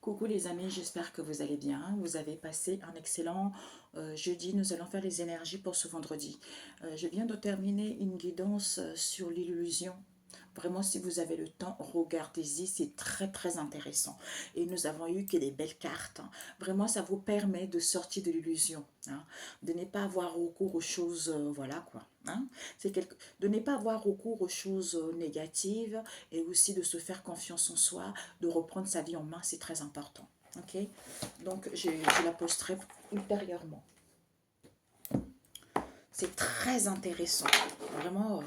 Coucou les amis, j'espère que vous allez bien. Vous avez passé un excellent jeudi. Nous allons faire les énergies pour ce vendredi. Je viens de terminer une guidance sur l'illusion. Vraiment, si vous avez le temps, regardez-y, c'est très très intéressant. Et nous avons eu que des belles cartes, hein. Vraiment, ça vous permet de sortir de l'illusion, hein. De ne pas avoir recours aux choses, voilà quoi, hein. De ne pas avoir recours aux choses négatives et aussi de se faire confiance en soi, de reprendre sa vie en main, c'est très important. Ok, donc je la posterai ultérieurement. C'est très intéressant, vraiment,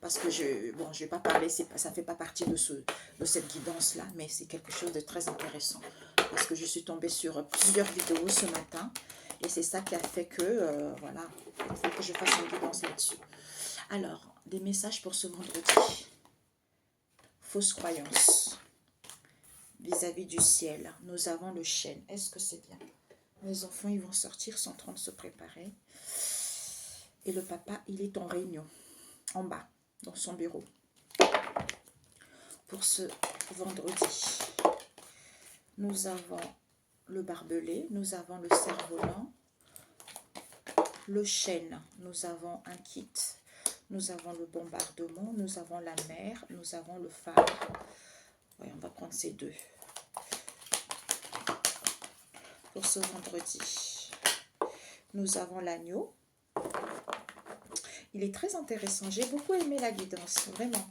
parce que je vais pas parler, ça fait pas partie de cette guidance-là, mais c'est quelque chose de très intéressant, parce que je suis tombée sur plusieurs vidéos ce matin, et c'est ça qui a fait que, voilà, il faut que je fasse une guidance là-dessus. Alors, des messages pour ce vendredi. Fausse croyance vis-à-vis du ciel. Nous avons le chêne. Est-ce que c'est bien? Les enfants, ils vont sortir, sont en train de se préparer. Et le papa, il est en réunion, en bas, dans son bureau. Pour ce vendredi, nous avons le barbelé, nous avons le cerf-volant, le chêne, nous avons un kit, nous avons le bombardement, nous avons la mer, nous avons le phare. Ouais, on va prendre ces deux. Pour ce vendredi, nous avons l'agneau. Il est très intéressant. J'ai beaucoup aimé la guidance, vraiment.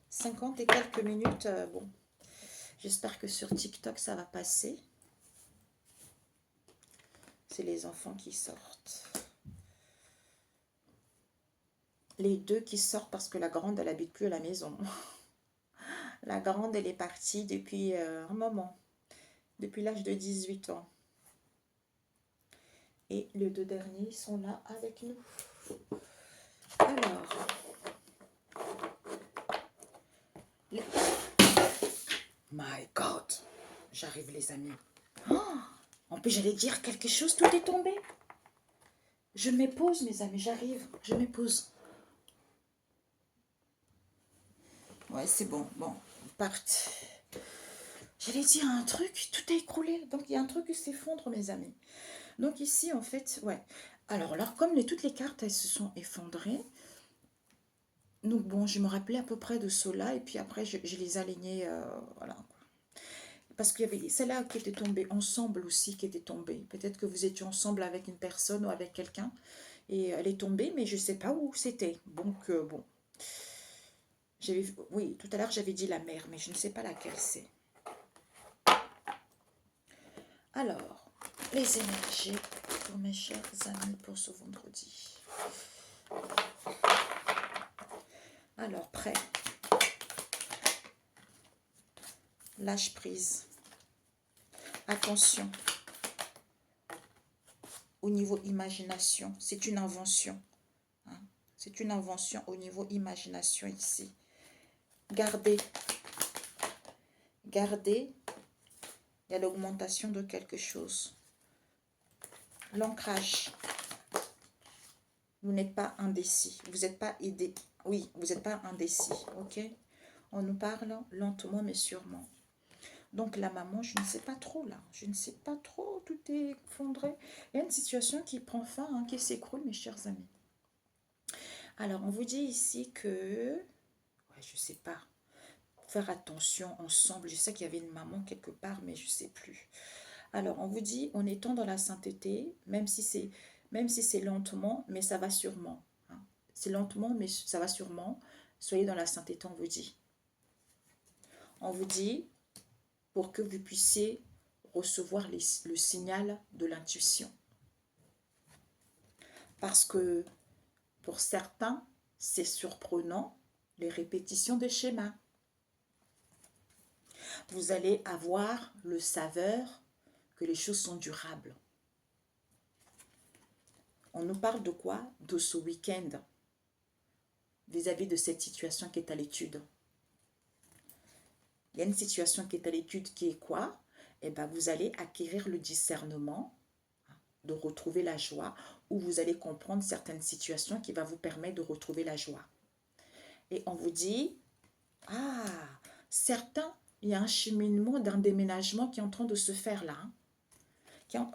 50 et quelques minutes, bon. J'espère que sur TikTok, ça va passer. C'est les enfants qui sortent. Les deux qui sortent parce que la grande, elle n'habite plus à la maison. La grande, elle est partie depuis un moment. Depuis l'âge de 18 ans. Et les deux derniers sont là avec nous. Alors, my God, j'arrive les amis. Oh, en plus, j'allais dire quelque chose, tout est tombé. Je m'épose mes amis, j'arrive, je m'épose. Ouais, c'est bon, bon, partez. J'allais dire un truc, tout a écroulé. Donc, il y a un truc qui s'effondre, mes amis. Donc, ici, en fait, ouais. Alors, comme toutes les cartes, elles se sont effondrées. Donc, bon, je me rappelais à peu près de cela. Et puis après, je les alignais, voilà. Parce qu'il y avait celle-là qui était tombée ensemble aussi, qui était tombée. Peut-être que vous étiez ensemble avec une personne ou avec quelqu'un. Et elle est tombée, mais je ne sais pas où c'était. Donc, bon. Oui, tout à l'heure, j'avais dit la mer, mais je ne sais pas laquelle c'est. Alors, les énergies pour mes chers amis pour ce vendredi. Alors, prêt. Lâche prise. Attention. Au niveau imagination, c'est une invention. Hein? C'est une invention au niveau imagination ici. Gardez. Gardez. Il y a l'augmentation de quelque chose. L'ancrage. Vous n'êtes pas indécis. Vous n'êtes pas aidé. Oui, vous n'êtes pas indécis. Ok? On nous parle lentement mais sûrement. Donc la maman, je ne sais pas trop là. Je ne sais pas trop. Tout est effondré. Il y a une situation qui prend fin, hein, qui s'écroule, mes chers amis. Alors, on vous dit ici que... Ouais, je ne sais pas. Faire attention ensemble. Je sais qu'il y avait une maman quelque part, mais je ne sais plus. Alors, on vous dit, en étant dans la sainteté, même si c'est lentement, mais ça va sûrement. Hein. C'est lentement, mais ça va sûrement. Soyez dans la sainteté, on vous dit. On vous dit, pour que vous puissiez recevoir le signal de l'intuition. Parce que, pour certains, c'est surprenant, les répétitions de schémas. Vous allez avoir le saveur que les choses sont durables. On nous parle de quoi? De ce week-end vis-à-vis de cette situation qui est à l'étude. Il y a une situation qui est à l'étude qui est quoi? Eh bien, vous allez acquérir le discernement de retrouver la joie, ou vous allez comprendre certaines situations qui vont vous permettre de retrouver la joie. Et on vous dit, ah, certains il y a un cheminement d'un déménagement qui est en train de se faire là.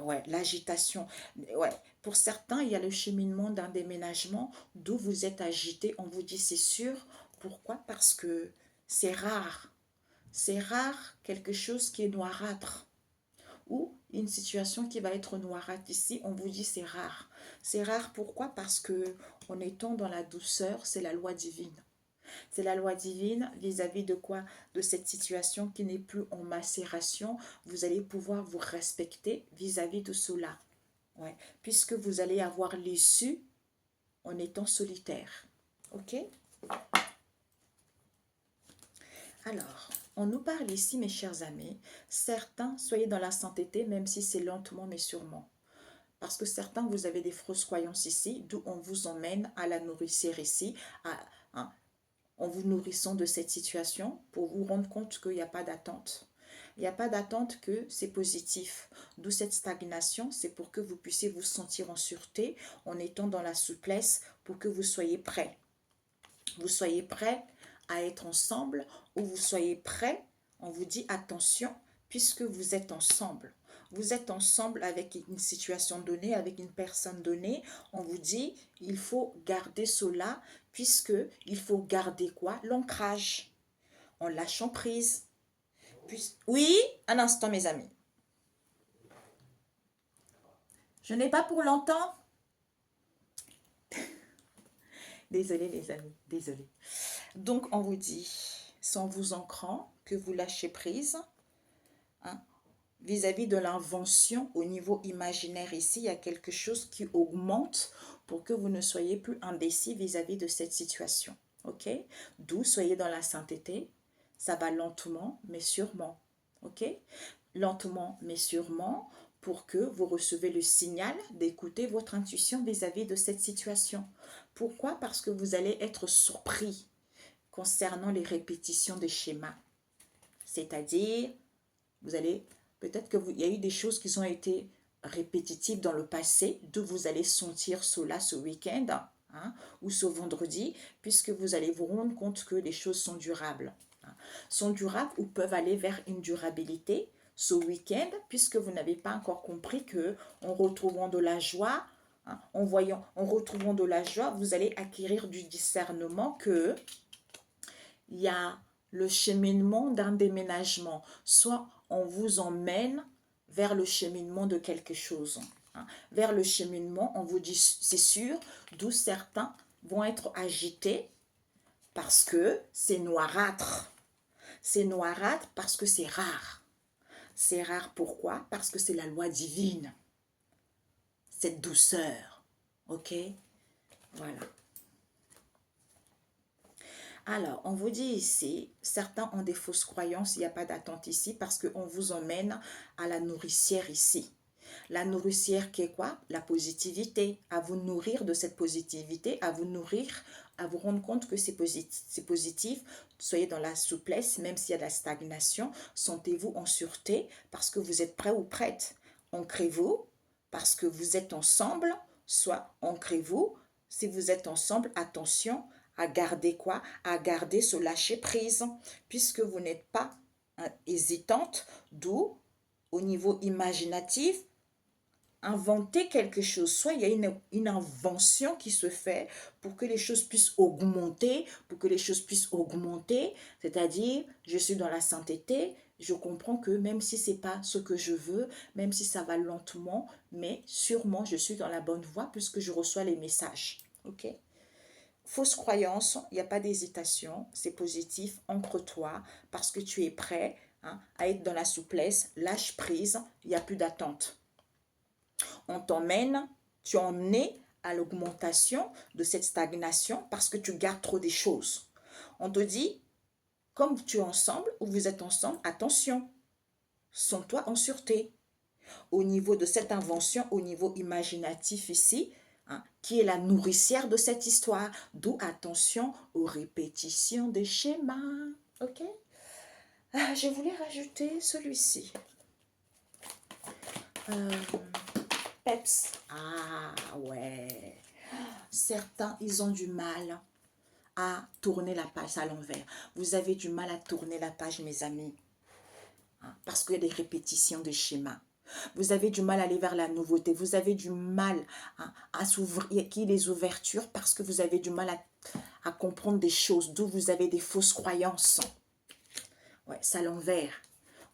Ouais, l'agitation. Ouais, pour certains, il y a le cheminement d'un déménagement d'où vous êtes agité. On vous dit c'est sûr. Pourquoi? Parce que c'est rare. C'est rare quelque chose qui est noirâtre ou une situation qui va être noirâtre. Ici, on vous dit c'est rare. C'est rare pourquoi? Parce que en étant dans la douceur, c'est la loi divine. C'est la loi divine vis-à-vis de quoi? De cette situation qui n'est plus en macération. Vous allez pouvoir vous respecter vis-à-vis de cela. Ouais. Puisque vous allez avoir l'issue en étant solitaire. Ok? Alors, on nous parle ici, mes chers amis, certains, soyez dans la sainteté, même si c'est lentement mais sûrement. Parce que certains, vous avez des fausses croyances ici, d'où on vous emmène à la nourricière ici, en vous nourrissant de cette situation pour vous rendre compte qu'il n'y a pas d'attente. Il n'y a pas d'attente, que c'est positif. D'où cette stagnation, c'est pour que vous puissiez vous sentir en sûreté en étant dans la souplesse pour que vous soyez prêts. Vous soyez prêts à être ensemble ou vous soyez prêts, on vous dit attention, puisque vous êtes ensemble. Vous êtes ensemble avec une situation donnée, avec une personne donnée. On vous dit, il faut garder cela, puisque il faut garder quoi? L'ancrage. En lâchant prise. Oui, un instant, mes amis. Je n'ai pas pour longtemps. Désolée, les amis, désolée. Donc, on vous dit, sans vous ancrant, que vous lâchez prise. Hein, vis-à-vis de l'invention au niveau imaginaire ici, il y a quelque chose qui augmente pour que vous ne soyez plus indécis vis-à-vis de cette situation. Ok? D'où soyez dans la sainteté, ça va lentement mais sûrement. Ok? Lentement mais sûrement pour que vous recevez le signal d'écouter votre intuition vis-à-vis de cette situation. Pourquoi? Parce que vous allez être surpris concernant les répétitions des schémas. C'est-à-dire, vous allez peut-être qu'il y a eu des choses qui ont été répétitives dans le passé, d'où vous allez sentir cela ce week-end hein, ou ce vendredi, puisque vous allez vous rendre compte que les choses sont durables. Hein, sont durables ou peuvent aller vers une durabilité ce week-end, puisque vous n'avez pas encore compris que en retrouvant de la joie, hein, en retrouvant de la joie, vous allez acquérir du discernement que il y a le cheminement d'un déménagement, soit on vous emmène vers le cheminement de quelque chose. Hein. Vers le cheminement, on vous dit, c'est sûr, d'où certains vont être agités parce que c'est noirâtre. C'est noirâtre parce que c'est rare. C'est rare pourquoi? Parce que c'est la loi divine. Cette douceur. Ok? Voilà. Alors, on vous dit ici, certains ont des fausses croyances, il n'y a pas d'attente ici parce qu'on vous emmène à la nourricière ici. La nourricière qui est quoi? La positivité, à vous nourrir de cette positivité, à vous nourrir, à vous rendre compte que c'est positif. Soyez dans la souplesse, même s'il y a de la stagnation, sentez-vous en sûreté parce que vous êtes prêt ou prête. Ancrez-vous parce que vous êtes ensemble, soit ancrez-vous. Si vous êtes ensemble, attention, à garder quoi? À garder ce lâcher-prise, puisque vous n'êtes pas hésitante, d'où, au niveau imaginatif, inventer quelque chose. Soit il y a une invention qui se fait pour que les choses puissent augmenter, c'est-à-dire, je suis dans la sainteté, je comprends que même si ce n'est pas ce que je veux, même si ça va lentement, mais sûrement je suis dans la bonne voie puisque je reçois les messages. Ok? Fausse croyance, il n'y a pas d'hésitation, c'est positif, ancre-toi parce que tu es prêt hein, à être dans la souplesse, lâche prise, il n'y a plus d'attente. On t'emmène, tu en es à l'augmentation de cette stagnation parce que tu gardes trop des choses. On te dit, comme tu es ensemble ou vous êtes ensemble, attention, sens-toi en sûreté. Au niveau de cette invention, au niveau imaginatif ici, hein, qui est la nourricière de cette histoire. D'où attention aux répétitions des schémas. Ok? Je voulais rajouter celui-ci. Peps. Ah ouais. Certains, ils ont du mal à tourner la page à l'envers. Vous avez du mal à tourner la page, mes amis. hein, parce qu'il y a des répétitions de schémas. Vous avez du mal à aller vers la nouveauté. Vous avez du mal à s'ouvrir, qui les ouvertures, parce que vous avez du mal à comprendre des choses, d'où vous avez des fausses croyances. Ouais, c'est à l'envers.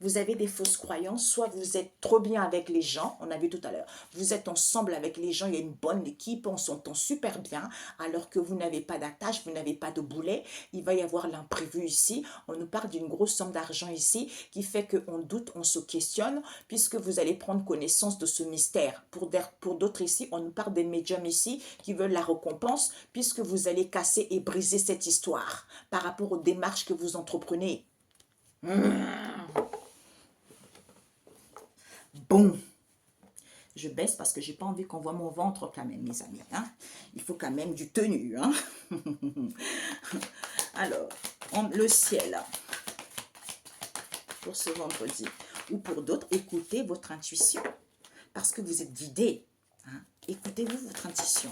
Vous avez des fausses croyances, soit vous êtes trop bien avec les gens, on a vu tout à l'heure, vous êtes ensemble avec les gens, il y a une bonne équipe, on s'entend super bien, alors que vous n'avez pas d'attache, vous n'avez pas de boulet, il va y avoir l'imprévu ici, on nous parle d'une grosse somme d'argent ici, qui fait qu'on doute, on se questionne, puisque vous allez prendre connaissance de ce mystère. Pour d'autres ici, on nous parle des médiums ici, qui veulent la récompense, puisque vous allez casser et briser cette histoire, par rapport aux démarches que vous entreprenez. Bon, je baisse parce que j'ai pas envie qu'on voit mon ventre quand même, mes amis. Hein? Il faut quand même du tenue. Hein? Alors, le ciel, pour ce vendredi, ou pour d'autres, écoutez votre intuition. Parce que vous êtes guidé. Hein? Écoutez-vous votre intuition.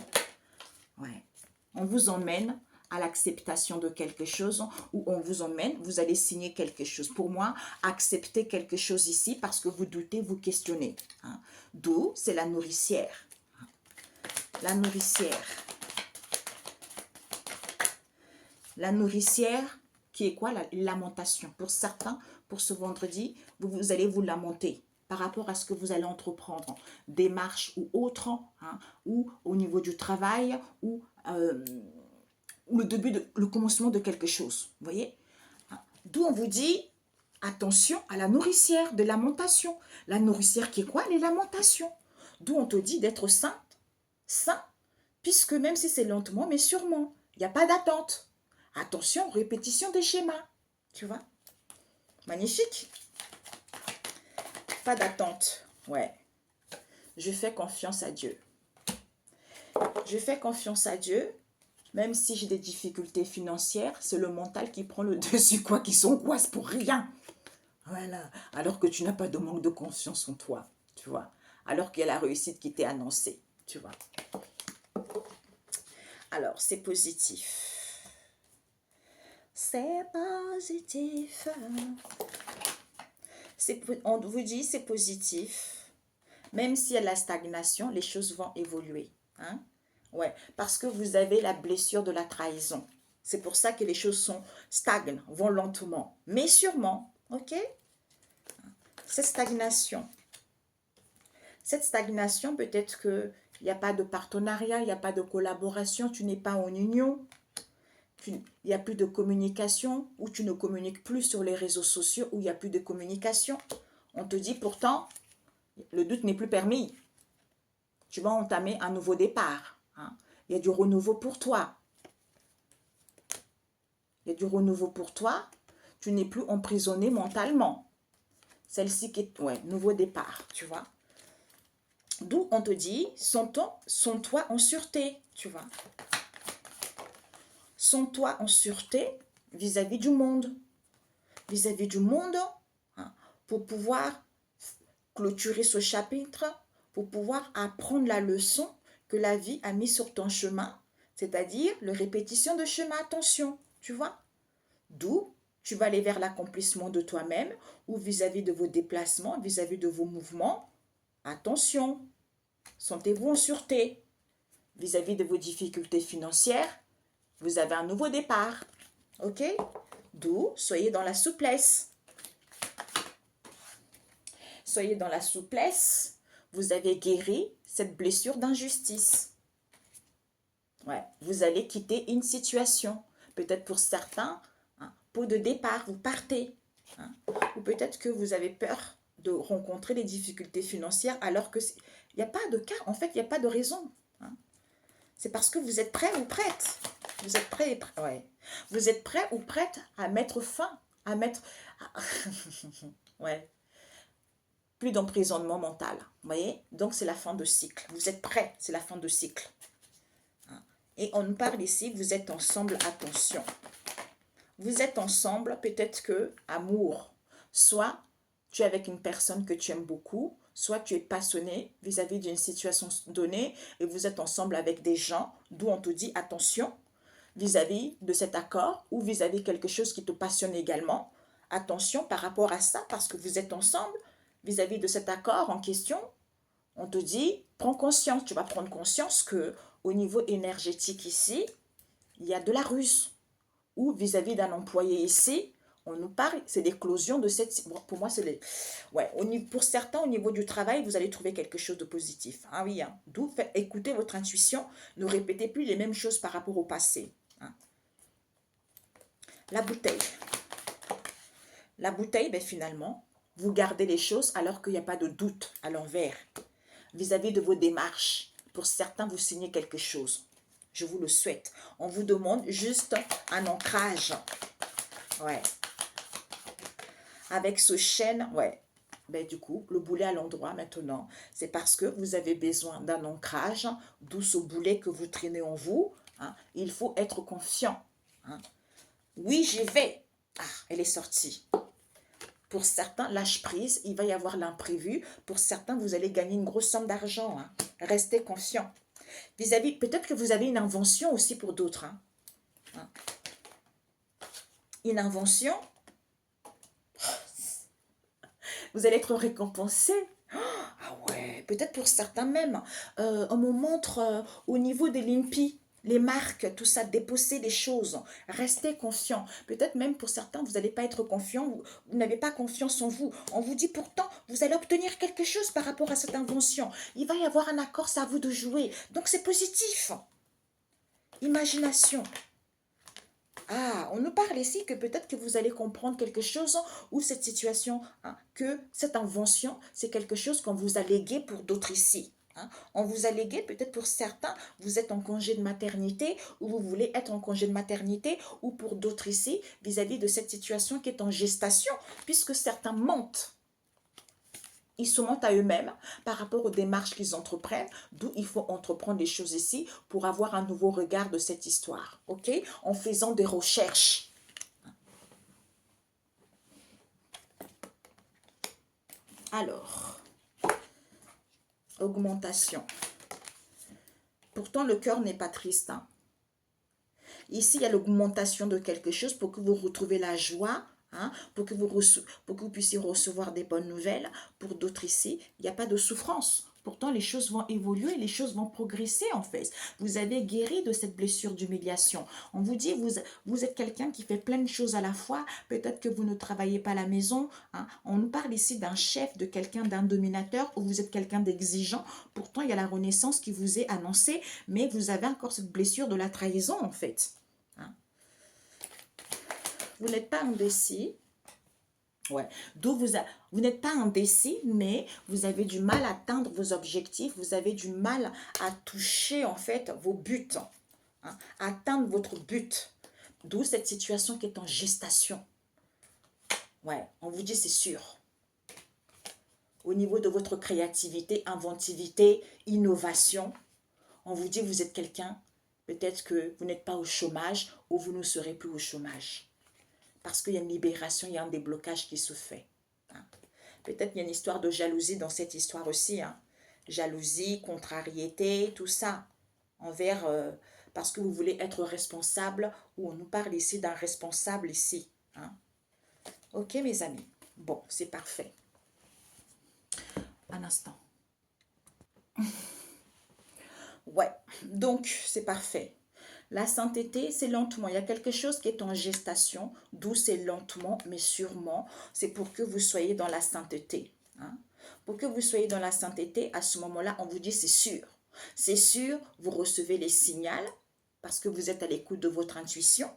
Ouais. On vous emmène à l'acceptation de quelque chose, ou on vous emmène, vous allez signer quelque chose. Pour moi, accepter quelque chose ici parce que vous doutez, vous questionnez. Hein. D'où, c'est la nourricière. La nourricière. La nourricière qui est quoi? La lamentation. Pour certains, pour ce vendredi, vous allez vous lamenter par rapport à ce que vous allez entreprendre. Démarche ou autre, hein, ou au niveau du travail, ou le commencement de quelque chose. Vous voyez? D'où on vous dit, attention à la nourricière de lamentation. La nourricière qui est quoi? Les lamentations. D'où on te dit d'être sainte, saint, puisque même si c'est lentement, mais sûrement, il n'y a pas d'attente. Attention, répétition des schémas. Tu vois? Magnifique. Pas d'attente. Ouais. Je fais confiance à Dieu. Je fais confiance à Dieu. Même si j'ai des difficultés financières, c'est le mental qui prend le dessus, quoi, qui s'angoisse pour rien. Voilà. Alors que tu n'as pas de manque de confiance en toi, tu vois. Alors qu'il y a la réussite qui t'est annoncée, tu vois. Alors, c'est positif. C'est positif. On vous dit c'est positif. Même s'il y a la stagnation, les choses vont évoluer. Hein? Ouais, parce que vous avez la blessure de la trahison. C'est pour ça que les choses stagnent, vont lentement. Mais sûrement, ok? Cette stagnation peut-être qu'il n'y a pas de partenariat, il n'y a pas de collaboration, tu n'es pas en union. Il n'y a plus de communication, ou tu ne communiques plus sur les réseaux sociaux, où il n'y a plus de communication. On te dit pourtant, le doute n'est plus permis. Tu vas entamer un nouveau départ. Hein. Il y a du renouveau pour toi. Il y a du renouveau pour toi. Tu n'es plus emprisonné mentalement. Celle-ci qui est, ouais, nouveau départ, tu vois. D'où on te dit, sens-toi en sûreté, tu vois. Sens-toi en sûreté vis-à-vis du monde. Vis-à-vis du monde, hein, pour pouvoir clôturer ce chapitre, pour pouvoir apprendre la leçon que la vie a mis sur ton chemin, c'est-à-dire la répétition de chemin, attention, tu vois. D'où tu vas aller vers l'accomplissement de toi-même, ou vis-à-vis de vos déplacements, vis-à-vis de vos mouvements. Attention, sentez-vous en sûreté. Vis-à-vis de vos difficultés financières, vous avez un nouveau départ. Ok? D'où, soyez dans la souplesse. Soyez dans la souplesse. Vous avez guéri cette blessure d'injustice. Ouais, vous allez quitter une situation. Peut-être pour certains, hein, pot de départ, vous partez. Hein, ou peut-être que vous avez peur de rencontrer des difficultés financières alors que il n'y a pas de cas. En fait, il n'y a pas de raison. Hein. C'est parce que vous êtes prêt ou prête. Vous êtes prêt, ouais. Vous êtes prêt ou prête à mettre fin, à mettre... ouais. Plus d'emprisonnement mental. Vous voyez? Donc, c'est la fin de cycle. Vous êtes prêt, c'est la fin de cycle. Et on nous parle ici, vous êtes ensemble, attention. Vous êtes ensemble, peut-être que amour. Soit tu es avec une personne que tu aimes beaucoup, soit tu es passionné vis-à-vis d'une situation donnée et vous êtes ensemble avec des gens d'où on te dit attention vis-à-vis de cet accord ou vis-à-vis quelque chose qui te passionne également. attention par rapport à ça, parce que vous êtes ensemble vis-à-vis de cet accord en question. On te dit, prends conscience, tu vas prendre conscience que au niveau énergétique ici, il y a de la ruse. Ou vis-à-vis d'un employé ici, on nous parle, c'est l'éclosion de cette... Bon, pour moi, c'est les... Ouais, pour certains, au niveau du travail, vous allez trouver quelque chose de positif. Ah oui, hein. D'où écoutez votre intuition, ne répétez plus les mêmes choses par rapport au passé. Hein. La bouteille. La bouteille, ben, finalement, vous gardez les choses alors qu'il n'y a pas de doute à l'envers. Vis-à-vis de vos démarches, pour certains, vous signez quelque chose. Je vous le souhaite. On vous demande juste un ancrage. Ouais. Avec ce chêne, ouais. Ben, du coup, le boulet à l'endroit maintenant, c'est parce que vous avez besoin d'un ancrage, d'où ce boulet que vous traînez en vous. Hein. Il faut être confiant. Hein. Oui, j'y vais. Ah, elle est sortie. Pour certains, lâche prise, il va y avoir l'imprévu. Pour certains, vous allez gagner une grosse somme d'argent. Hein. Restez confiant. Vis-à-vis, peut-être que vous avez une invention aussi pour d'autres. Hein. Hein. Une invention, vous allez être récompensé. Ah ouais, peut-être pour certains même. On me montre au niveau des l'INPI, les marques, tout ça, déposer des choses. Restez confiant. Peut-être même pour certains, vous n'allez pas être confiant, vous n'avez pas confiance en vous. On vous dit pourtant, vous allez obtenir quelque chose par rapport à cette invention. Il va y avoir un accord, c'est à vous de jouer. Donc c'est positif. Imagination. Ah, on nous parle ici que peut-être que vous allez comprendre quelque chose ou cette situation, hein, que cette invention, c'est quelque chose qu'on vous a légué pour d'autres ici. Hein. On vous a légué, peut-être pour certains, vous êtes en congé de maternité ou vous voulez être en congé de maternité ou pour d'autres ici, vis-à-vis de cette situation qui est en gestation, puisque certains mentent. Ils se mentent à eux-mêmes par rapport aux démarches qu'ils entreprennent, d'où il faut entreprendre les choses ici pour avoir un nouveau regard de cette histoire, ok? En faisant des recherches. Alors, augmentation. Pourtant, le cœur n'est pas triste. Hein. Ici, il y a l'augmentation de quelque chose pour que vous retrouviez la joie, hein, pour que vous puissiez recevoir des bonnes nouvelles. Pour d'autres ici, il n'y a pas de souffrance. Pourtant, les choses vont évoluer, les choses vont progresser en fait. Vous avez guéri de cette blessure d'humiliation. On vous dit, vous êtes quelqu'un qui fait plein de choses à la fois. Peut-être que vous ne travaillez pas à la maison. Hein. On nous parle ici d'un chef, de quelqu'un, d'un dominateur, ou vous êtes quelqu'un d'exigeant. Pourtant, il y a la renaissance qui vous est annoncée, mais vous avez encore cette blessure de la trahison en fait. Hein. Vous n'êtes pas indécis. Ouais. D'où vous n'êtes pas indécis, mais vous avez du mal à atteindre vos objectifs, vous avez du mal à toucher en fait vos buts, hein, à atteindre votre but. D'où cette situation qui est en gestation. Ouais, on vous dit c'est sûr. Au niveau de votre créativité, inventivité, innovation, on vous dit vous êtes quelqu'un, peut-être que vous n'êtes pas au chômage ou vous ne serez plus au chômage. Parce qu'il y a une libération, il y a un déblocage qui se fait. Hein. Peut-être qu'il y a une histoire de jalousie dans cette histoire aussi. Hein. Jalousie, contrariété, tout ça. Envers, parce que vous voulez être responsable, ou on nous parle ici d'un responsable ici. Hein. Ok mes amis. Bon, c'est parfait. Un instant. Ouais, donc c'est parfait. La sainteté, c'est lentement. Il y a quelque chose qui est en gestation, d'où c'est lentement, mais sûrement. C'est pour que vous soyez dans la sainteté. Hein. Pour que vous soyez dans la sainteté, à ce moment-là, on vous dit c'est sûr. C'est sûr, vous recevez les signaux parce que vous êtes à l'écoute de votre intuition.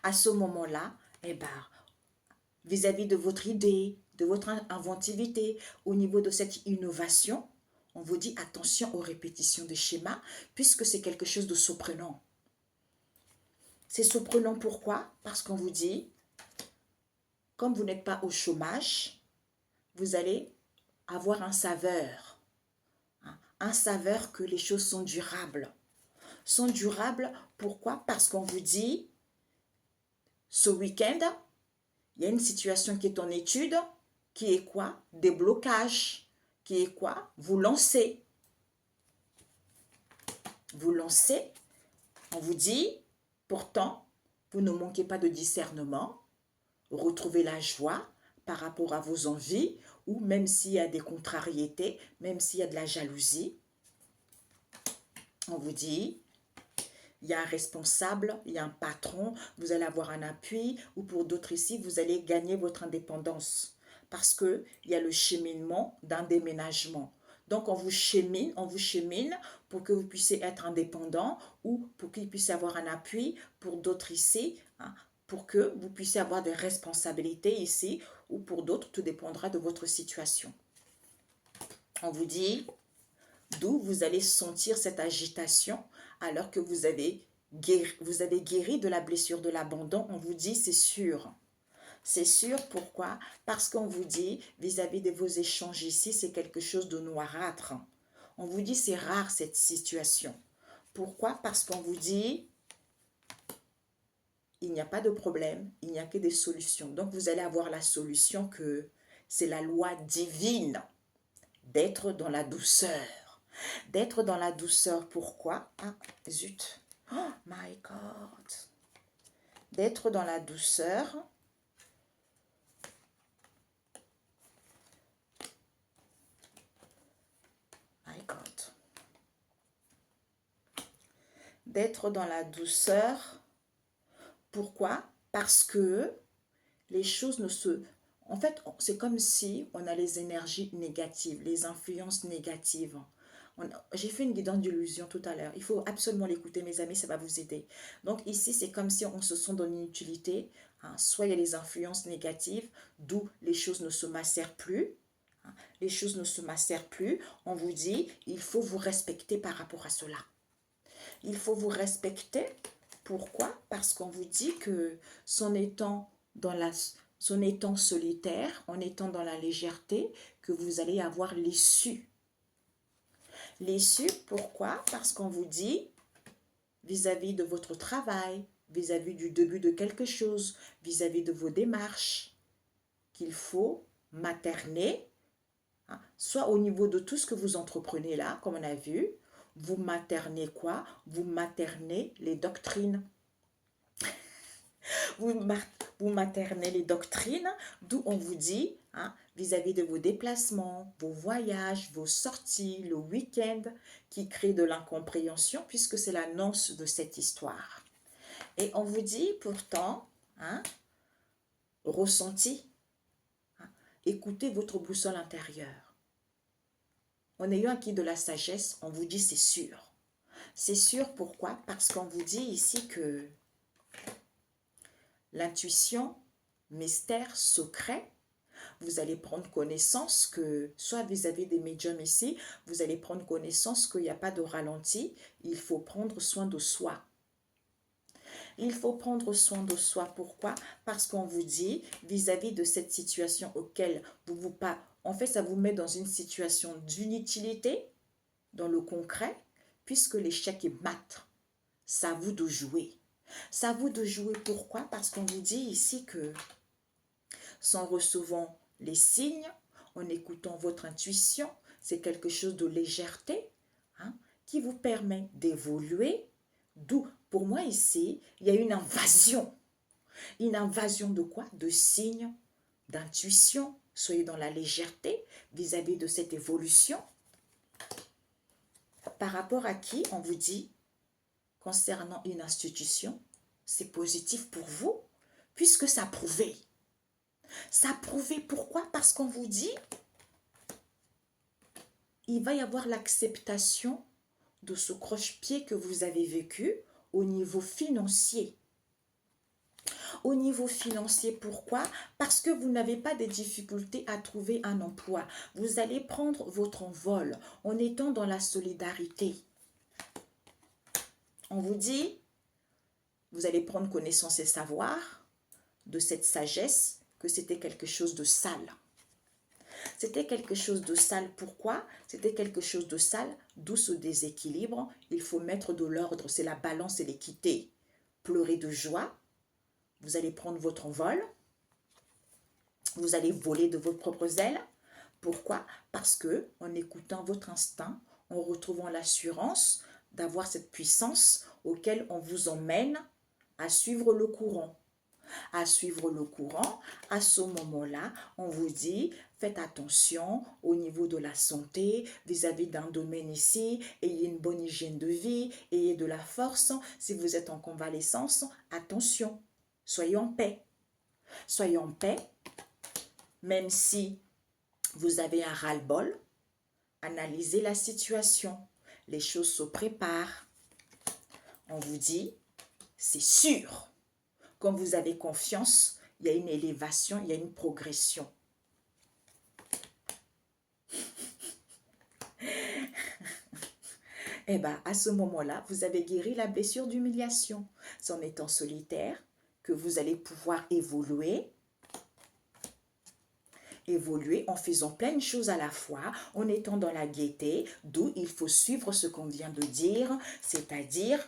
À ce moment-là, eh ben, vis-à-vis de votre idée, de votre inventivité, au niveau de cette innovation, on vous dit attention aux répétitions des schémas, puisque c'est quelque chose de surprenant. C'est surprenant pourquoi? Parce qu'on vous dit, comme vous n'êtes pas au chômage, vous allez avoir un saveur. Hein, un saveur que les choses sont durables. Sont durables, pourquoi? Parce qu'on vous dit, ce week-end, il y a une situation qui est en étude, qui est quoi? Des blocages. Qui est quoi? Vous lancez. Vous lancez, on vous dit, pourtant, vous ne manquez pas de discernement. retrouver la joie par rapport à vos envies, ou même s'il y a des contrariétés, même s'il y a de la jalousie. On vous dit, il y a un responsable, il y a un patron, vous allez avoir un appui, ou pour d'autres ici, vous allez gagner votre indépendance. Parce qu'il y a le cheminement d'un déménagement. Donc, on vous chemine pour que vous puissiez être indépendant ou pour qu'il puisse y avoir un appui pour d'autres ici, hein, pour que vous puissiez avoir des responsabilités ici ou pour d'autres, tout dépendra de votre situation. On vous dit d'où vous allez sentir cette agitation alors que vous avez guéri de la blessure de l'abandon. On vous dit c'est sûr. C'est sûr, pourquoi? Parce qu'on vous dit, vis-à-vis de vos échanges ici, c'est quelque chose de noirâtre. On vous dit, c'est rare cette situation. Pourquoi? Parce qu'on vous dit, il n'y a pas de problème, il n'y a que des solutions. Donc, vous allez avoir la solution que c'est la loi divine d'être dans la douceur. D'être dans la douceur, pourquoi? Ah, zut. Oh my God. D'être dans la douceur. D'être dans la douceur. Pourquoi? Parce que les choses ne se... En fait, c'est comme si on a les énergies négatives, les influences négatives. J'ai fait une guidance d'illusion tout à l'heure. Il faut absolument l'écouter, mes amis, ça va vous aider. Donc ici, c'est comme si on se sent dans l'inutilité. Hein. Soit il y a les influences négatives, d'où les choses ne se macèrent plus. Hein. Les choses ne se macèrent plus. On vous dit, il faut vous respecter par rapport à cela. Il faut vous respecter. Pourquoi? Parce qu'on vous dit que son étant solitaire, en étant dans la légèreté, que vous allez avoir l'issue. L'issue, pourquoi? Parce qu'on vous dit, vis-à-vis de votre travail, vis-à-vis du début de quelque chose, vis-à-vis de vos démarches, qu'il faut materner, hein, soit au niveau de tout ce que vous entreprenez là, comme on a vu, vous maternez quoi? Vous maternez les doctrines. Vous maternez les doctrines, d'où on vous dit, hein, vis-à-vis de vos déplacements, vos voyages, vos sorties, le week-end, qui créent de l'incompréhension, puisque c'est l'annonce de cette histoire. Et on vous dit pourtant, hein, ressenti, hein, écoutez votre boussole intérieure. En ayant acquis de la sagesse, on vous dit c'est sûr. C'est sûr, pourquoi? Parce qu'on vous dit ici que l'intuition, mystère, secret, vous allez prendre connaissance que, soit vis-à-vis des médiums ici, vous allez prendre connaissance qu'il n'y a pas de ralenti, il faut prendre soin de soi. Il faut prendre soin de soi. Pourquoi? Parce qu'on vous dit, vis-à-vis de cette situation auquel vous pas... En fait, ça vous met dans une situation d'inutilité, dans le concret, puisque l'échec est mat. C'est à vous de jouer. C'est à vous de jouer. Pourquoi? Parce qu'on vous dit ici que, sans recevant les signes, en écoutant votre intuition, c'est quelque chose de légèreté, hein, qui vous permet d'évoluer. D'où, pour moi ici, il y a une invasion. Une invasion de quoi? De signes, d'intuition. Soyez dans la légèreté vis-à-vis de cette évolution. Par rapport à qui on vous dit, concernant une institution, c'est positif pour vous, puisque ça a prouvé. Ça a prouvé, pourquoi? Parce qu'on vous dit, il va y avoir l'acceptation de ce croche-pied que vous avez vécu au niveau financier. Au niveau financier, pourquoi? Parce que vous n'avez pas de difficultés à trouver un emploi. Vous allez prendre votre envol en étant dans la solidarité. On vous dit, vous allez prendre connaissance et savoir de cette sagesse que c'était quelque chose de sale. C'était quelque chose de sale. Pourquoi? C'était quelque chose de sale, d'où ce déséquilibre. Il faut mettre de l'ordre, c'est la balance et l'équité. Pleurer de joie, vous allez prendre votre envol, vous allez voler de vos propres ailes. Pourquoi? Parce que en écoutant votre instinct, en retrouvant l'assurance d'avoir cette puissance auquel on vous emmène à suivre le courant. à suivre le courant. À ce moment-là, on vous dit, faites attention au niveau de la santé, vis-à-vis d'un domaine ici, ayez une bonne hygiène de vie, ayez de la force. Si vous êtes en convalescence, attention, soyez en paix. Soyez en paix, même si vous avez un ras-le-bol, analysez la situation. Les choses se préparent. On vous dit, c'est sûr. Quand vous avez confiance, il y a une élévation, il y a une progression. Eh bien, à ce moment-là, vous avez guéri la blessure d'humiliation. C'est en étant solitaire que vous allez pouvoir évoluer en faisant plein de choses à la fois, en étant dans la gaieté, d'où il faut suivre ce qu'on vient de dire, c'est-à-dire,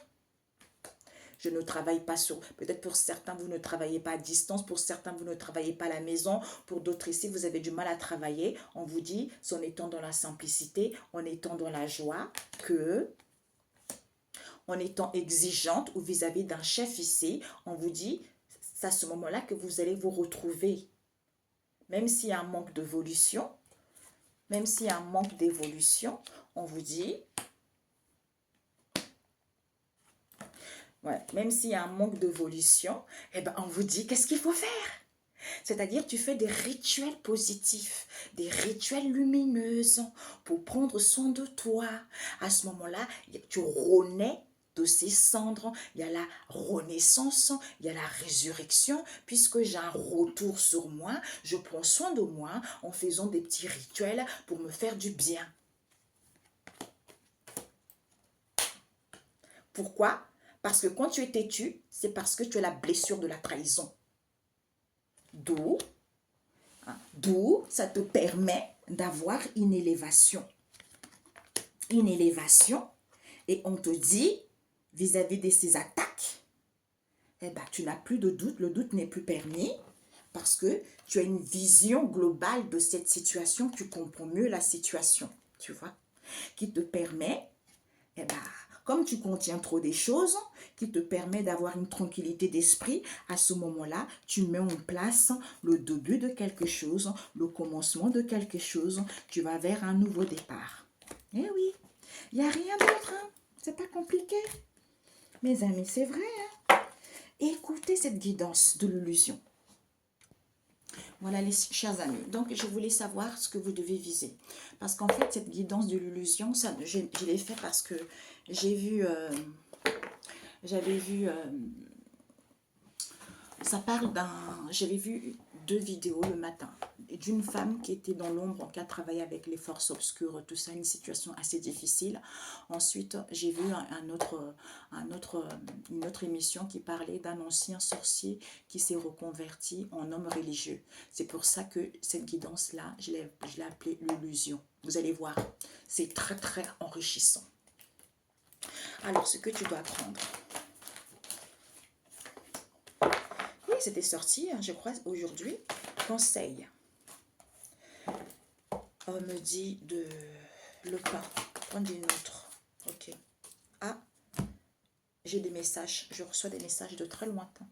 je ne travaille pas sur, peut-être pour certains, vous ne travaillez pas à distance, pour certains, vous ne travaillez pas à la maison, pour d'autres ici, vous avez du mal à travailler. On vous dit, c'est en étant dans la simplicité, en étant dans la joie, que, en étant exigeante ou vis-à-vis d'un chef ici, on vous dit, c'est à ce moment-là que vous allez vous retrouver. Même s'il y a un manque d'évolution, on vous dit, même s'il y a un manque d'évolution, eh ben, on vous dit qu'est-ce qu'il faut faire. C'est-à-dire, tu fais des rituels positifs, des rituels lumineux pour prendre soin de toi. À ce moment-là, tu renais de ces cendres, il y a la renaissance, il y a la résurrection, puisque j'ai un retour sur moi, je prends soin de moi en faisant des petits rituels pour me faire du bien. Pourquoi? Parce que quand tu es têtu, c'est parce que tu as la blessure de la trahison. D'où ça te permet d'avoir une élévation. Une élévation, et on te dit, vis-à-vis de ces attaques, eh ben, tu n'as plus de doute, le doute n'est plus permis, parce que tu as une vision globale de cette situation, tu comprends mieux la situation, tu vois, qui te permet, eh ben, comme tu contiens trop des choses, qui te permet d'avoir une tranquillité d'esprit, à ce moment-là, tu mets en place le début de quelque chose, le commencement de quelque chose, tu vas vers un nouveau départ. Eh oui, il n'y a rien d'autre, hein. C'est pas compliqué. Mes amis, c'est vrai, hein. Écoutez cette guidance de l'illusion. Voilà les chers amis. Donc, je voulais savoir ce que vous devez viser. Parce qu'en fait, cette guidance de l'illusion, je l'ai fait parce que j'ai vu... ça parle d'un... J'avais vu 2 vidéos le matin d'une femme qui était dans l'ombre, qui a travaillé avec les forces obscures, tout ça, une situation assez difficile. Ensuite, j'ai vu une autre émission qui parlait d'un ancien sorcier qui s'est reconverti en homme religieux. C'est pour ça que cette guidance-là, je l'ai appelée l'illusion. Vous allez voir, c'est très très enrichissant. Alors, ce que tu dois prendre... Oui, c'était sorti, je crois, aujourd'hui. Conseil. On me dit de le pain. Prendre une autre. Ok. Ah, j'ai des messages. Je reçois des messages de très lointain.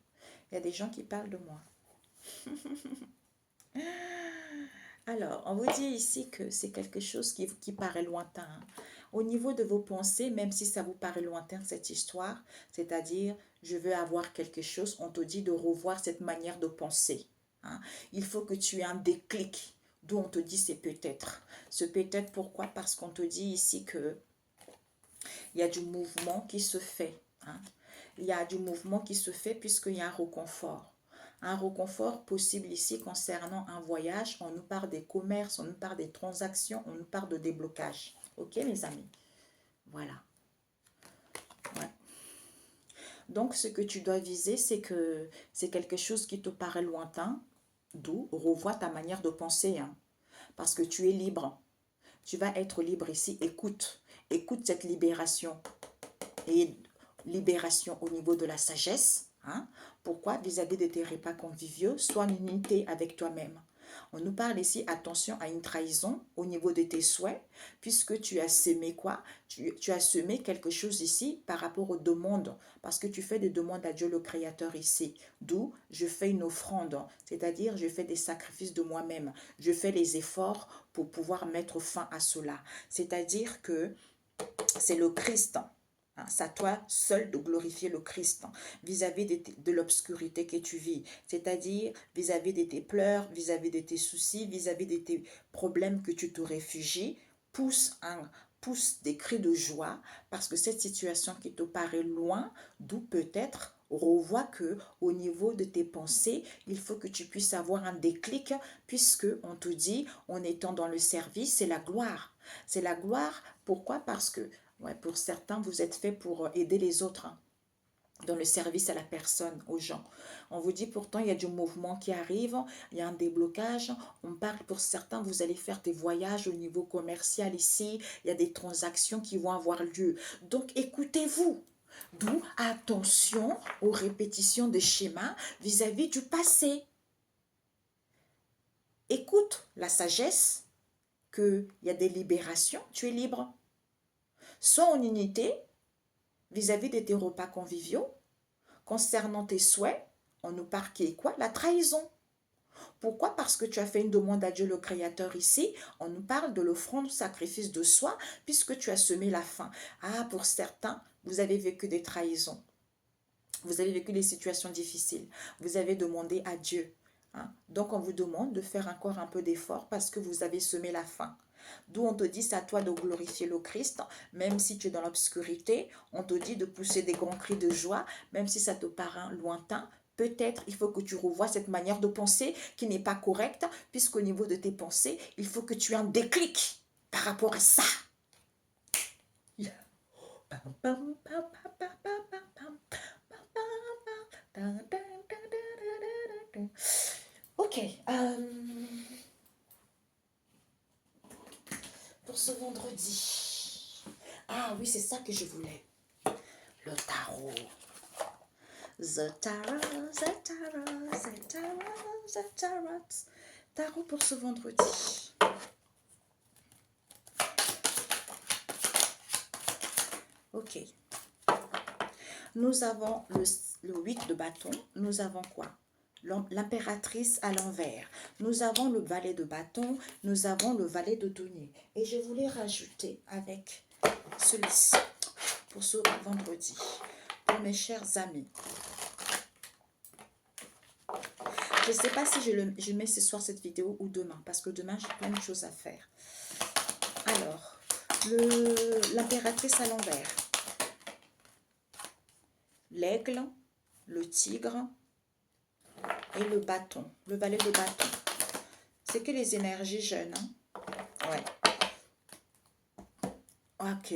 Il y a des gens qui parlent de moi. Alors, on vous dit ici que c'est quelque chose qui paraît lointain. Au niveau de vos pensées, même si ça vous paraît lointain, cette histoire, c'est-à-dire, je veux avoir quelque chose, on te dit de revoir cette manière de penser. Hein. Il faut que tu aies un déclic, d'où on te dit c'est peut-être. Ce peut-être, pourquoi? Parce qu'on te dit ici que il y a du mouvement qui se fait. Hein. Il y a du mouvement qui se fait puisqu'il y a un reconfort. Un reconfort possible ici concernant un voyage. On nous parle des commerces, on nous parle des transactions, on nous parle de déblocage. Ok, mes amis? Voilà. Ouais. Donc, ce que tu dois viser, c'est que c'est quelque chose qui te paraît lointain. D'où, revois ta manière de penser. Hein, parce que tu es libre. Tu vas être libre ici. Écoute. Écoute cette libération. Et libération au niveau de la sagesse. Hein. Pourquoi? Vis-à-vis de tes repas conviviaux, sois en unité avec toi-même. On nous parle ici, attention à une trahison au niveau de tes souhaits, puisque tu as semé quoi? Tu as semé quelque chose ici par rapport aux demandes, parce que tu fais des demandes à Dieu le Créateur ici. D'où je fais une offrande, c'est-à-dire je fais des sacrifices de moi-même. Je fais les efforts pour pouvoir mettre fin à cela. C'est-à-dire que c'est le Christ. C'est à toi seul de glorifier le Christ vis-à-vis de l'obscurité que tu vis, c'est-à-dire vis-à-vis de tes pleurs, vis-à-vis de tes soucis, vis-à-vis de tes problèmes que tu te réfugies. Pousse des cris de joie parce que cette situation qui te paraît loin, d'où peut-être revois que au niveau de tes pensées, il faut que tu puisses avoir un déclic puisque on te dit en étant dans le service, c'est la gloire. C'est la gloire. Pourquoi? Parce que ouais, pour certains, vous êtes fait pour aider les autres, hein, dans le service à la personne, aux gens. On vous dit pourtant, il y a du mouvement qui arrive, il y a un déblocage. On parle pour certains, vous allez faire des voyages au niveau commercial ici, il y a des transactions qui vont avoir lieu. Donc, écoutez-vous. D'où attention aux répétitions de schémas vis-à-vis du passé. Écoute la sagesse, qu'il y a des libérations, tu es libre. Sois en unité vis-à-vis de tes repas conviviaux. Concernant tes souhaits, on nous parle qui est quoi? La trahison. Pourquoi? Parce que tu as fait une demande à Dieu le Créateur ici. On nous parle de l'offrande, sacrifice de soi, puisque tu as semé la faim. Ah, pour certains, vous avez vécu des trahisons. Vous avez vécu des situations difficiles. Vous avez demandé à Dieu. Donc, on vous demande de faire encore un peu d'effort parce que vous avez semé la faim. D'où on te dit, c'est à toi de glorifier le Christ, même si tu es dans l'obscurité. On te dit de pousser des grands cris de joie, même si ça te paraît lointain. Peut-être il faut que tu revoies cette manière de penser qui n'est pas correcte, puisqu'au niveau de tes pensées, il faut que tu aies un déclic par rapport à ça. Ok. Pour ce vendredi. Ah oui, c'est ça que je voulais. Le tarot. The tarot, the tarot, the tarot, the tarot. Tarot pour ce vendredi. Ok. Nous avons le 8 de bâton. Nous avons quoi? L'impératrice à l'envers. Nous avons le valet de bâton. Nous avons le valet de denier. Et je voulais rajouter avec celui-ci pour ce vendredi. Pour mes chers amis. Je ne sais pas si je mets ce soir cette vidéo ou demain. Parce que demain, j'ai plein de choses à faire. Alors, l'impératrice à l'envers. L'aigle, le tigre et le bâton. Le valet de bâton. C'est que les énergies jeunes. Hein? Ouais. Ok.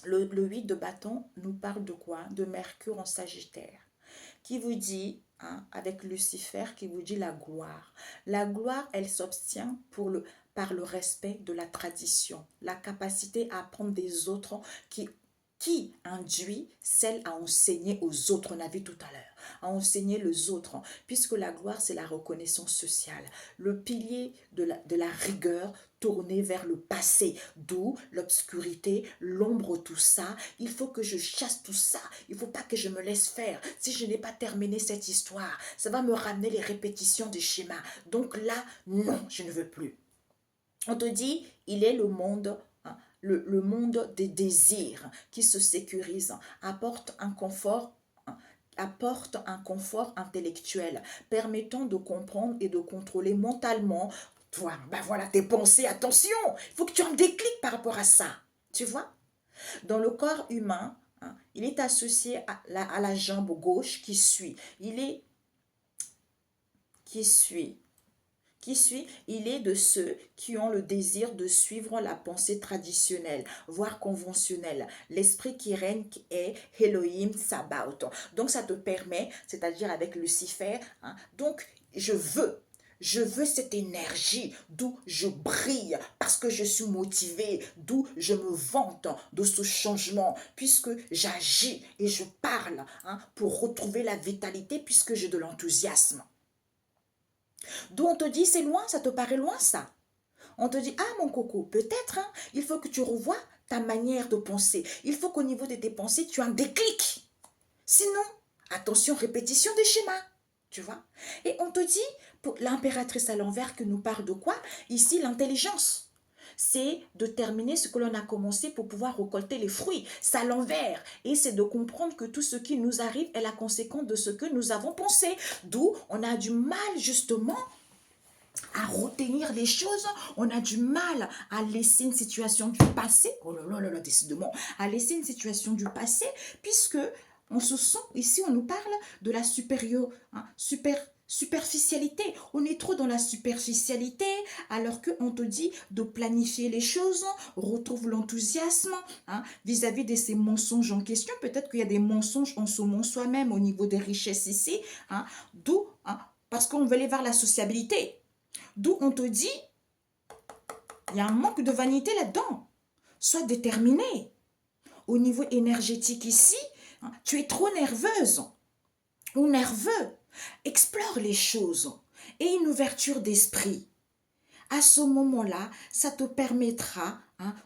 Le 8 de bâton nous parle de quoi? De Mercure en Sagittaire. Qui vous dit, hein, avec Lucifer, qui vous dit la gloire. La gloire, elle s'obtient par le respect de la tradition. La capacité à apprendre des autres qui induit celle à enseigner aux autres, on a vu tout à l'heure, à enseigner les autres, puisque la gloire, c'est la reconnaissance sociale, le pilier de la rigueur tourné vers le passé, d'où l'obscurité, l'ombre, tout ça. Il faut que je chasse tout ça, il ne faut pas que je me laisse faire. Si je n'ai pas terminé cette histoire, ça va me ramener les répétitions des schémas. Donc là, non, je ne veux plus. On te dit, il est le monde... Le monde des désirs qui se sécurise, apporte un confort intellectuel, permettant de comprendre et de contrôler mentalement toi, ben voilà, tes pensées. Attention, il faut que tu en décliques par rapport à ça. Tu vois? Dans le corps humain, il est associé à la jambe gauche qui suit. Il est de ceux qui ont le désir de suivre la pensée traditionnelle, voire conventionnelle. L'esprit qui règne est Elohim Sabaoth. Donc ça te permet, c'est-à-dire avec Lucifer, hein, donc je veux cette énergie, d'où je brille, parce que je suis motivée, d'où je me vante de ce changement, puisque j'agis et je parle, hein, pour retrouver la vitalité, puisque j'ai de l'enthousiasme. D'où on te dit, c'est loin, ça te paraît loin ça. On te dit, ah mon coco, peut-être, hein, il faut que tu revoies ta manière de penser. Il faut qu'au niveau de tes pensées, tu aies un déclic. Sinon, attention, répétition des schémas. Tu vois? Et on te dit, pour l'impératrice à l'envers que nous parle de quoi? Ici, l'intelligence. C'est de terminer ce que l'on a commencé pour pouvoir récolter les fruits. C'est à l'envers. Et c'est de comprendre que tout ce qui nous arrive est la conséquence de ce que nous avons pensé. D'où on a du mal justement à retenir les choses, on a du mal à laisser une situation du passé, oh là là là, décidément, à laisser une situation du passé, puisque on se sent, ici on nous parle de la superficialité. On est trop dans la superficialité, alors qu'on te dit de planifier les choses, retrouve l'enthousiasme vis-à-vis de ces mensonges en question. Peut-être qu'il y a des mensonges en sommant soi-même au niveau des richesses ici, d'où, parce qu'on veut aller vers la sociabilité. D'où on te dit, il y a un manque de vanité là-dedans. Sois déterminé. Au niveau énergétique ici, tu es trop nerveuse ou nerveux. Explore les choses et une ouverture d'esprit. À ce moment-là, ça te permettra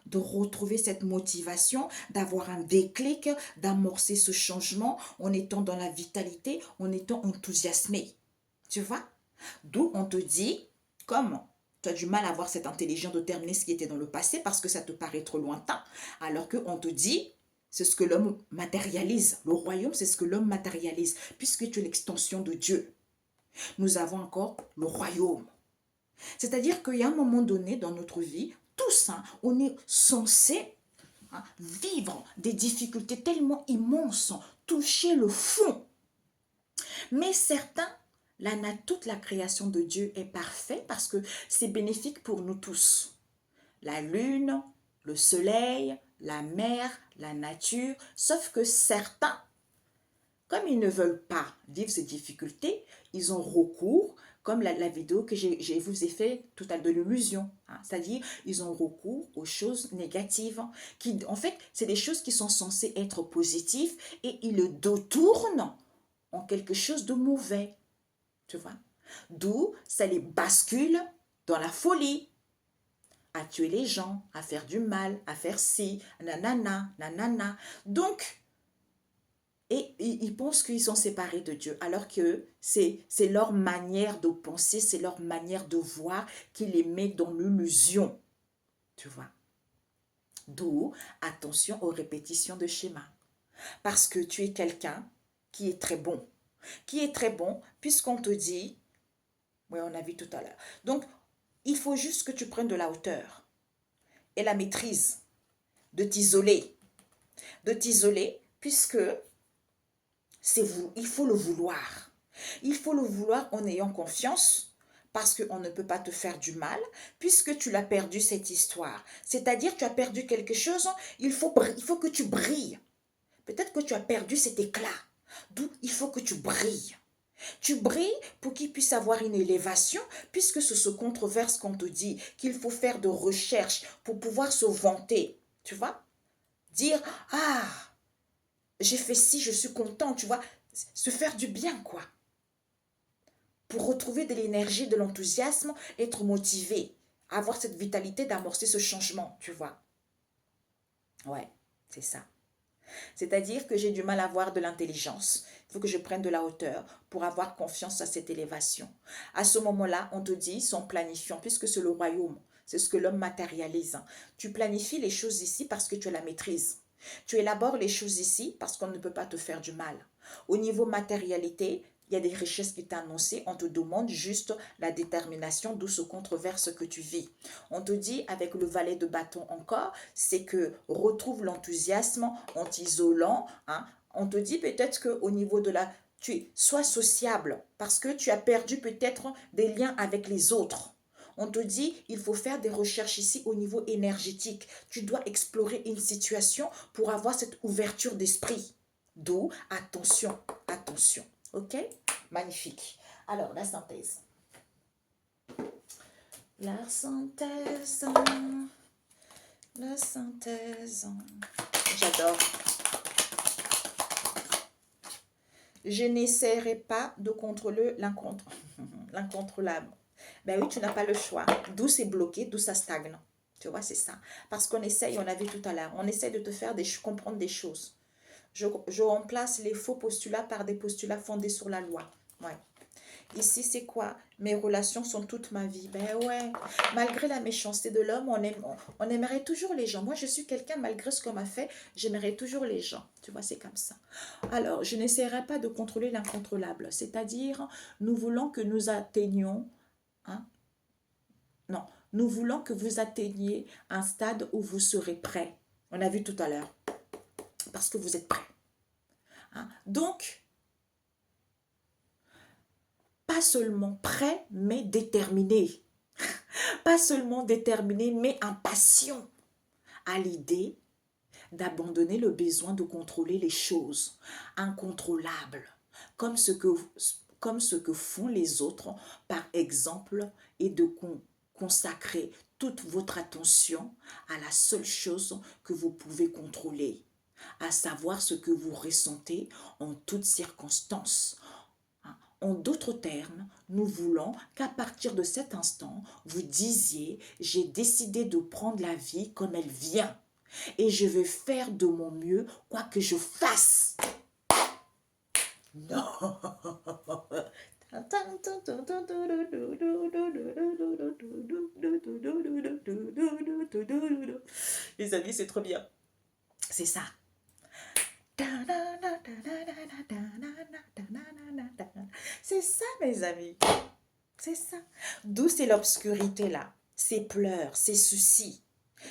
de retrouver cette motivation, d'avoir un déclic, d'amorcer ce changement en étant dans la vitalité, en étant enthousiasmé. Tu vois? D'où on te dit, comment tu as du mal à avoir cette intelligence de terminer ce qui était dans le passé parce que ça te paraît trop lointain. Alors qu'on te dit, c'est ce que l'homme matérialise. Le royaume, c'est ce que l'homme matérialise, puisque tu es l'extension de Dieu. Nous avons encore le royaume. C'est-à-dire qu'il y a un moment donné dans notre vie, tous, on est censé vivre des difficultés tellement immenses, toucher le fond. Mais certains, toute la création de Dieu est parfaite parce que c'est bénéfique pour nous tous. La lune, le soleil, la mer, la nature, sauf que certains, comme ils ne veulent pas vivre ces difficultés, ils ont recours, comme la vidéo que je vous ai fait tout à l'heure de l'illusion, c'est-à-dire ils ont recours aux choses négatives, qui en fait c'est des choses qui sont censées être positives et ils le détournent en quelque chose de mauvais. Tu vois? D'où ça les bascule dans la folie, à tuer les gens, à faire du mal, à faire ci, nanana, nanana. Donc, et ils pensent qu'ils sont séparés de Dieu, alors que c'est leur manière de penser, c'est leur manière de voir qui les met dans l'illusion. Tu vois? D'où, attention aux répétitions de schémas. Parce que tu es quelqu'un qui est très bon. Qui est très bon, puisqu'on te dit, oui, on a vu tout à l'heure. Donc, il faut juste que tu prennes de la hauteur et la maîtrise, de t'isoler. De t'isoler, puisque il faut le vouloir. Il faut le vouloir en ayant confiance, parce qu'on ne peut pas te faire du mal, puisque tu l'as perdu cette histoire. C'est-à-dire, tu as perdu quelque chose, il faut que tu brilles. Peut-être que tu as perdu cet éclat. D'où il faut que tu brilles. Tu brilles pour qu'il puisse avoir une élévation, puisque c'est ce controverse qu'on te dit, qu'il faut faire de recherche pour pouvoir se vanter. Tu vois? Dire, ah, j'ai fait ci, je suis content, tu vois? Se faire du bien, quoi. Pour retrouver de l'énergie, de l'enthousiasme, être motivé, avoir cette vitalité d'amorcer ce changement, tu vois? Ouais, c'est ça. C'est-à-dire que j'ai du mal à avoir de l'intelligence. Il faut que je prenne de la hauteur pour avoir confiance à cette élévation. À ce moment-là, on te dit, son planifiant, puisque c'est le royaume, c'est ce que l'homme matérialise. Tu planifies les choses ici parce que tu as la maîtrise. Tu élabores les choses ici parce qu'on ne peut pas te faire du mal. Au niveau matérialité, il y a des richesses qui t'ont annoncées, on te demande juste la détermination, d'où ce controverse que tu vis. On te dit avec le valet de bâton encore, c'est que retrouve l'enthousiasme en t'isolant. On te dit peut-être qu'au niveau de la... sois sociable parce que tu as perdu peut-être des liens avec les autres. On te dit, il faut faire des recherches ici au niveau énergétique. Tu dois explorer une situation pour avoir cette ouverture d'esprit. D'où, attention, attention. Ok? Magnifique. Alors, la synthèse. La synthèse. La synthèse. J'adore. Je n'essaierai pas de contrôler l'incontrôlable. L'incontrôlable. Ben oui, tu n'as pas le choix. D'où c'est bloqué, d'où ça stagne. Tu vois, c'est ça. Parce qu'on essaye, on a vu tout à l'heure, on essaye de te faire comprendre des choses. Je remplace les faux postulats par des postulats fondés sur la loi. Ouais. Ici, c'est quoi? Mes relations sont toute ma vie. Ben ouais, malgré la méchanceté de l'homme, on aimerait toujours les gens. Moi, je suis quelqu'un, malgré ce qu'on m'a fait, j'aimerais toujours les gens. Tu vois, c'est comme ça. Alors, je n'essaierai pas de contrôler l'incontrôlable. C'est-à-dire, nous voulons que nous atteignions, hein, non, nous voulons que vous atteigniez un stade où vous serez prêt. On a vu tout à l'heure. Parce que vous êtes prêt. Hein. Donc, pas seulement prêt, mais déterminé. Pas seulement déterminé, mais impatient à l'idée d'abandonner le besoin de contrôler les choses incontrôlables, comme comme ce que font les autres, par exemple, et de consacrer toute votre attention à la seule chose que vous pouvez contrôler, à savoir ce que vous ressentez en toutes circonstances. En d'autres termes, nous voulons qu'à partir de cet instant, vous disiez, j'ai décidé de prendre la vie comme elle vient et je vais faire de mon mieux quoi que je fasse. Non. Les amis, c'est trop bien. C'est ça. C'est ça, mes amis. C'est ça. D'où c'est l'obscurité là. Ces pleurs, ces soucis,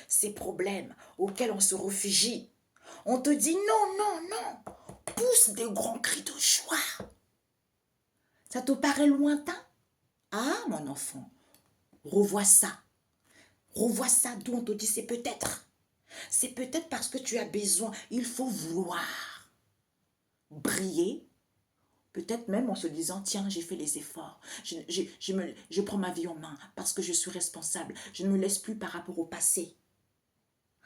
ces problèmes auxquels on se réfugie. On te dit non, non, non. Pousse des grands cris de joie. Ça te paraît lointain? Ah, mon enfant, revois ça. Revois ça d'où on te dit c'est peut-être. C'est peut-être parce que tu as besoin. Il faut vouloir briller. Peut-être même en se disant, tiens, j'ai fait les efforts. Je prends ma vie en main parce que je suis responsable. Je ne me laisse plus par rapport au passé.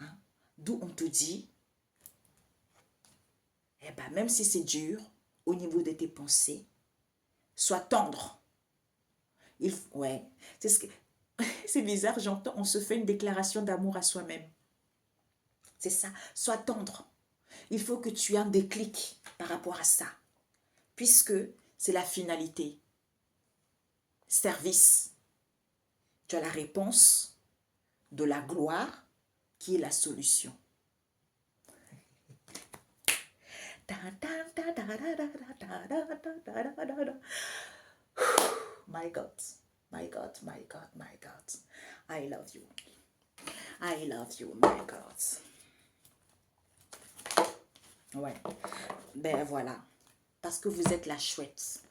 Hein? D'où on te dit, eh ben, même si c'est dur, au niveau de tes pensées, sois tendre. Ouais, c'est bizarre, j'entends, on se fait une déclaration d'amour à soi-même. C'est ça, sois tendre. Il faut que tu aies un déclic par rapport à ça. Puisque c'est la finalité. Service. Tu as la réponse de la gloire qui est la solution. My God, my God, my God, my God. I love you. I love you, my God. Ouais. Ben voilà. Parce que vous êtes la chouette.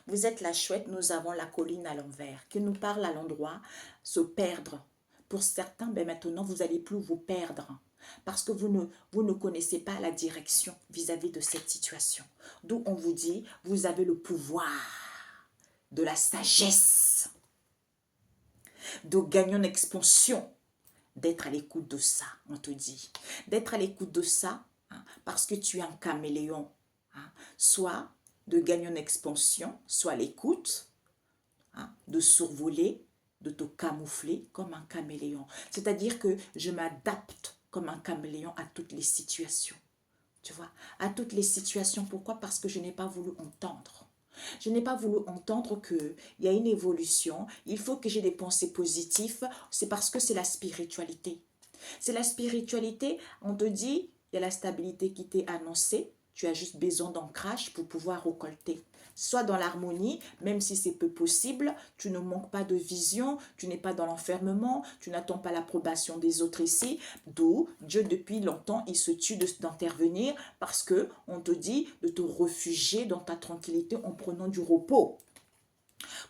Vous êtes la chouette, nous avons la colline à l'envers, qui nous parle à l'endroit, se perdre. Pour certains, ben maintenant, vous n'allez plus vous perdre. Parce que vous ne connaissez pas la direction vis-à-vis de cette situation. D'où on vous dit, vous avez le pouvoir de la sagesse, de gagner en expansion, d'être à l'écoute de ça, on te dit. D'être à l'écoute de ça, hein, parce que tu es un caméléon. Hein, soit de gagner en expansion, soit l'écoute, hein, de survoler, de te camoufler comme un caméléon. C'est-à-dire que je m'adapte comme un caméléon à toutes les situations. Tu vois, à toutes les situations. Pourquoi? Parce que je n'ai pas voulu entendre. Je n'ai pas voulu entendre qu'il y a une évolution. Il faut que j'ai des pensées positives. C'est parce que c'est la spiritualité. C'est la spiritualité. On te dit, il y a la stabilité qui t'est annoncée. Tu as juste besoin d'ancrage pour pouvoir récolter. Sois dans l'harmonie, même si c'est peu possible, tu ne manques pas de vision, tu n'es pas dans l'enfermement, tu n'attends pas l'approbation des autres ici. D'où Dieu depuis longtemps, il se tue d'intervenir parce que on te dit de te réfugier dans ta tranquillité en prenant du repos.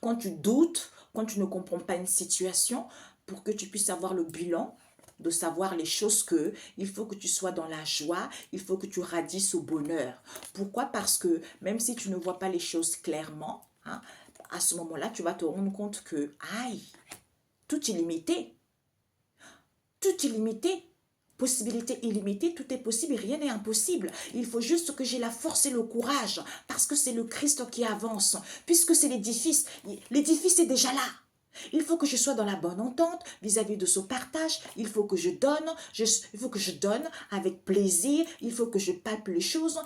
Quand tu doutes, quand tu ne comprends pas une situation, pour que tu puisses avoir le bilan, de savoir les choses que il faut que tu sois dans la joie, il faut que tu radies au bonheur. Pourquoi? Parce que même si tu ne vois pas les choses clairement, hein, à ce moment-là, tu vas te rendre compte que, aïe, tout est limité. Tout est limité. possibilités illimitées, tout est possible et rien n'est impossible. Il faut juste que j'ai la force et le courage, parce que c'est le Christ qui avance, puisque c'est l'édifice est déjà là. Il faut que je sois dans la bonne entente vis-à-vis de ce partage. Il faut que je donne, avec plaisir. Il faut que je palpe les choses.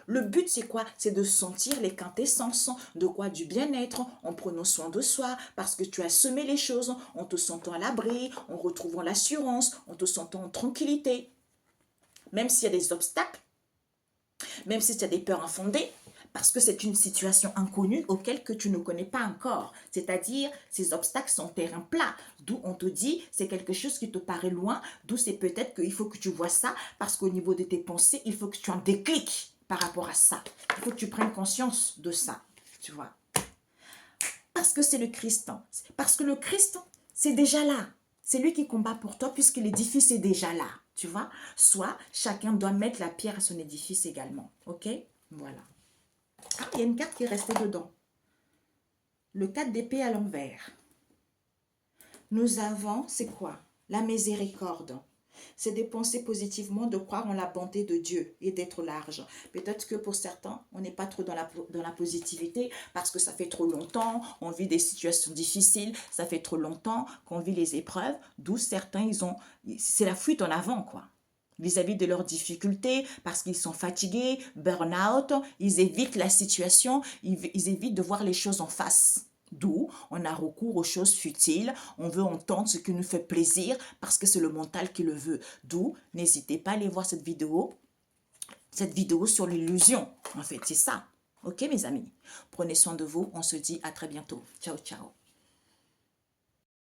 Le but, c'est quoi? C'est de sentir les quintessences de quoi? Du bien-être, en prenant soin de soi, parce que tu as semé les choses, en te sentant à l'abri, en retrouvant l'assurance, en te sentant en tranquillité. Même s'il y a des obstacles, même si tu as des peurs infondées, parce que c'est une situation inconnue auquel que tu ne connais pas encore. C'est-à-dire, ces obstacles sont terrain plat. D'où on te dit, c'est quelque chose qui te paraît loin. D'où c'est peut-être qu'il faut que tu vois ça, parce qu'au niveau de tes pensées, il faut que tu en décliques par rapport à ça. Il faut que tu prennes conscience de ça, tu vois. Parce que c'est le Christ. Parce que le Christ, c'est déjà là. C'est lui qui combat pour toi, puisque l'édifice est déjà là, tu vois. Soit, chacun doit mettre la pierre à son édifice également, ok? Voilà. Ah, il y a une carte qui est restée dedans. Le 4 d'épée à l'envers. Nous avons, c'est quoi? La miséricorde. C'est de penser positivement, de croire en la bonté de Dieu et d'être large. Peut-être que pour certains, on n'est pas trop dans la positivité parce que ça fait trop longtemps, on vit des situations difficiles, ça fait trop longtemps qu'on vit les épreuves, d'où certains, c'est la fuite en avant, quoi. Vis-à-vis de leurs difficultés, parce qu'ils sont fatigués, burn-out, ils évitent la situation, ils évitent de voir les choses en face. D'où on a recours aux choses futiles, on veut entendre ce qui nous fait plaisir parce que c'est le mental qui le veut. D'où, n'hésitez pas à aller voir cette vidéo sur l'illusion. En fait, c'est ça. Ok, mes amis? Prenez soin de vous, on se dit à très bientôt. Ciao, ciao.